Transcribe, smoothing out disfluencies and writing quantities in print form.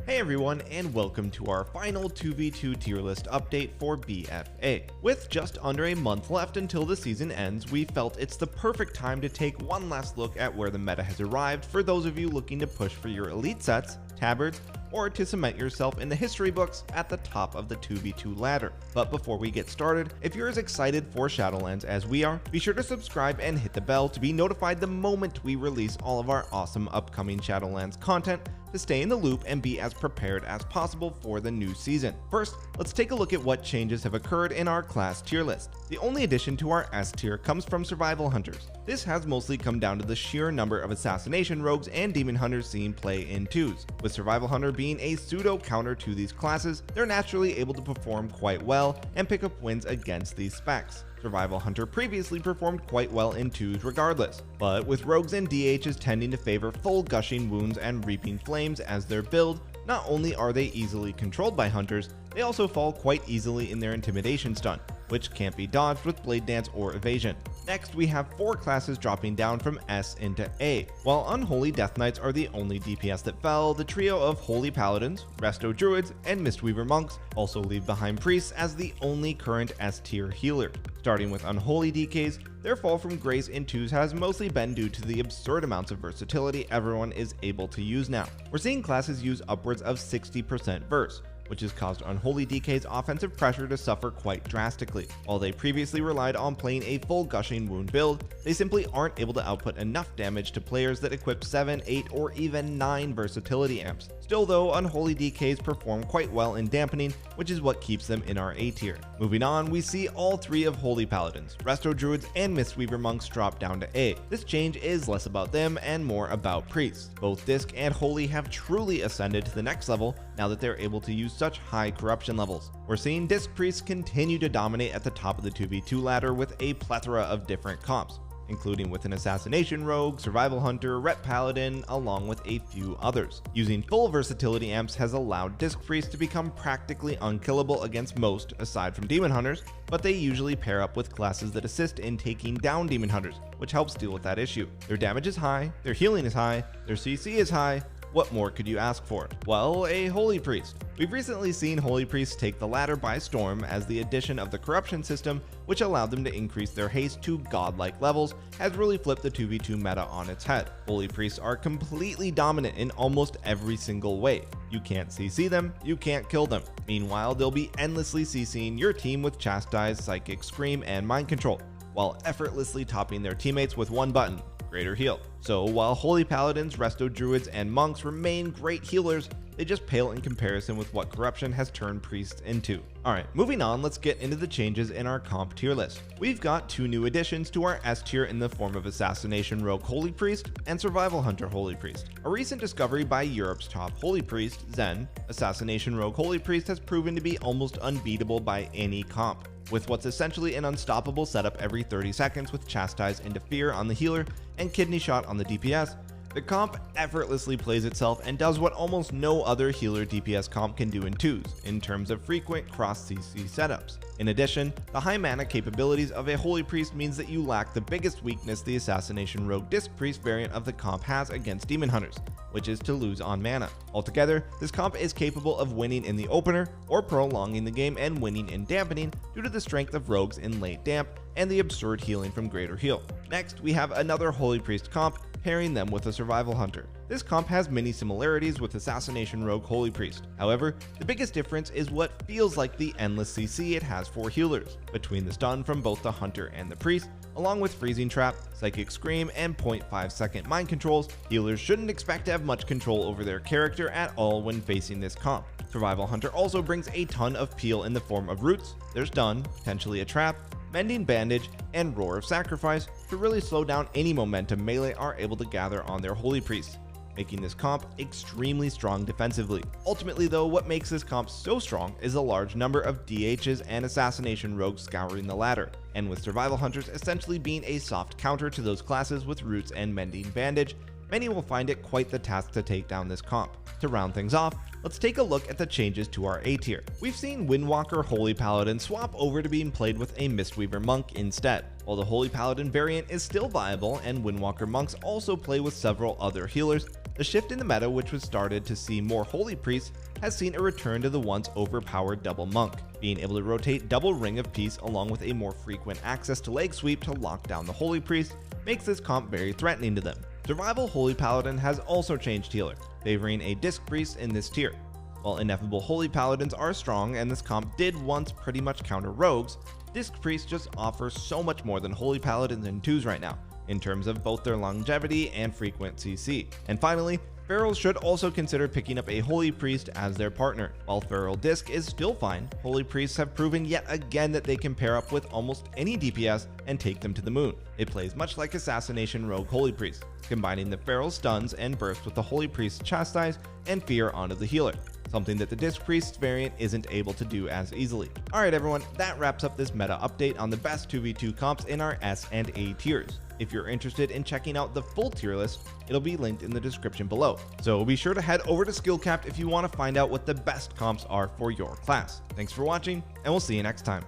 Hey everyone, and welcome to our final 2v2 tier list update for BFA. With just under a month left until the season ends, we felt it's the perfect time to take one last look at where the meta has arrived for those of you looking to push for your elite sets, tabards, or to cement yourself in the history books at the top of the 2v2 ladder. But before we get started, if you're as excited for Shadowlands as we are, be sure to subscribe and hit the bell to be notified the moment we release all of our awesome upcoming Shadowlands content to stay in the loop and be as prepared as possible for the new season. First, let's take a look at what changes have occurred in our class tier list. The only addition to our S tier comes from Survival Hunters. This has mostly come down to the sheer number of Assassination Rogues and Demon Hunters seen play in twos. With Survival Hunter being a pseudo counter to these classes, they're naturally able to perform quite well and pick up wins against these specs. Survival Hunter previously performed quite well in twos regardless, but with rogues and DHs tending to favor full gushing wounds and reaping flames as their build, not only are they easily controlled by hunters, they also fall quite easily in their intimidation stun, which can't be dodged with blade dance or evasion. Next, we have 4 classes dropping down from S into A. While Unholy Death Knights are the only DPS that fell, the trio of Holy Paladins, Resto Druids, and Mistweaver Monks also leave behind Priests as the only current S tier healer. Starting with Unholy DKs, their fall from Grace in twos has mostly been due to the absurd amounts of versatility everyone is able to use now. We're seeing classes use upwards of 60% verse, which has caused Unholy DK's offensive pressure to suffer quite drastically. While they previously relied on playing a full gushing wound build, they simply aren't able to output enough damage to players that equip 7, 8, or even 9 versatility amps. Still though, Unholy DKs perform quite well in dampening, which is what keeps them in our A tier. Moving on, we see all 3 of Holy Paladins, Resto Druids, and Mistweaver Monks drop down to A. This change is less about them and more about Priests. Both Disc and Holy have truly ascended to the next level now that they're able to use such high corruption levels. We're seeing Disc Priests continue to dominate at the top of the 2v2 ladder with a plethora of different comps, including with an Assassination Rogue, Survival Hunter, Ret Paladin, along with a few others. Using full versatility amps has allowed Disc Priests to become practically unkillable against most aside from Demon Hunters, but they usually pair up with classes that assist in taking down Demon Hunters, which helps deal with that issue. Their damage is high, their healing is high, their CC is high. What more could you ask for? Well, a Holy Priest. We've recently seen Holy Priests take the ladder by storm as the addition of the corruption system, which allowed them to increase their haste to godlike levels, has really flipped the 2v2 meta on its head. Holy Priests are completely dominant in almost every single way. You can't CC them, you can't kill them. Meanwhile, they'll be endlessly CCing your team with Chastise, Psychic Scream, and Mind Control, while effortlessly topping their teammates with one button: Greater Heal. So while Holy Paladins, Resto Druids, and Monks remain great healers, they just pale in comparison with what corruption has turned Priests into. Alright, moving on, let's get into the changes in our comp tier list. We've got 2 new additions to our S tier in the form of Assassination Rogue Holy Priest and Survival Hunter Holy Priest. A recent discovery by Europe's top Holy Priest, Zen, Assassination Rogue Holy Priest has proven to be almost unbeatable by any comp, with what's essentially an unstoppable setup every 30 seconds with Chastise into Fear on the healer and Kidney Shot on the DPS. The comp effortlessly plays itself and does what almost no other healer DPS comp can do in twos, in terms of frequent cross CC setups. In addition, the high mana capabilities of a Holy Priest means that you lack the biggest weakness the Assassination Rogue Disc Priest variant of the comp has against Demon Hunters, which is to lose on mana. Altogether, this comp is capable of winning in the opener, or prolonging the game and winning in dampening due to the strength of rogues in late damp and the absurd healing from Greater Heal. Next, we have another Holy Priest comp, pairing them with a Survival Hunter. This comp has many similarities with Assassination Rogue Holy Priest. However, the biggest difference is what feels like the endless CC it has for healers. Between the stun from both the Hunter and the Priest, along with Freezing Trap, Psychic Scream, and 0.5 second mind controls, healers shouldn't expect to have much control over their character at all when facing this comp. Survival Hunter also brings a ton of peel in the form of roots, their stun, potentially a trap, Mending Bandage, and Roar of Sacrifice to really slow down any momentum melee are able to gather on their Holy Priests, making this comp extremely strong defensively. Ultimately though, what makes this comp so strong is a large number of DHs and Assassination Rogues scouring the ladder, and with Survival Hunters essentially being a soft counter to those classes with Roots and Mending Bandage, many will find it quite the task to take down this comp. To round things off, let's take a look at the changes to our A tier. We've seen Windwalker Holy Paladin swap over to being played with a Mistweaver Monk instead. While the Holy Paladin variant is still viable and Windwalker Monks also play with several other healers, The shift in the meta, which was started to see more Holy Priests, has seen a return to the once overpowered double monk. Being able to rotate double Ring of Peace along with a more frequent access to leg sweep to lock down the Holy Priest makes this comp very threatening to them. Survival Holy Paladin has also changed healer, favoring a Disc Priest in this tier. While Ineffable Holy Paladins are strong and this comp did once pretty much counter rogues, Disc Priests just offer so much more than Holy Paladins and 2s right now, in terms of both their longevity and frequent CC. And finally, Ferals should also consider picking up a Holy Priest as their partner. While Feral Disc is still fine, Holy Priests have proven yet again that they can pair up with almost any DPS and take them to the moon. It plays much like Assassination Rogue Holy Priest, combining the Feral stuns and burst with the Holy Priest's Chastise and Fear onto the healer, something that the Disc Priest variant isn't able to do as easily. Alright everyone, that wraps up this meta update on the best 2v2 comps in our S and A tiers. If you're interested in checking out the full tier list, it'll be linked in the description below. So be sure to head over to Skill Capped if you want to find out what the best comps are for your class. Thanks for watching, and we'll see you next time.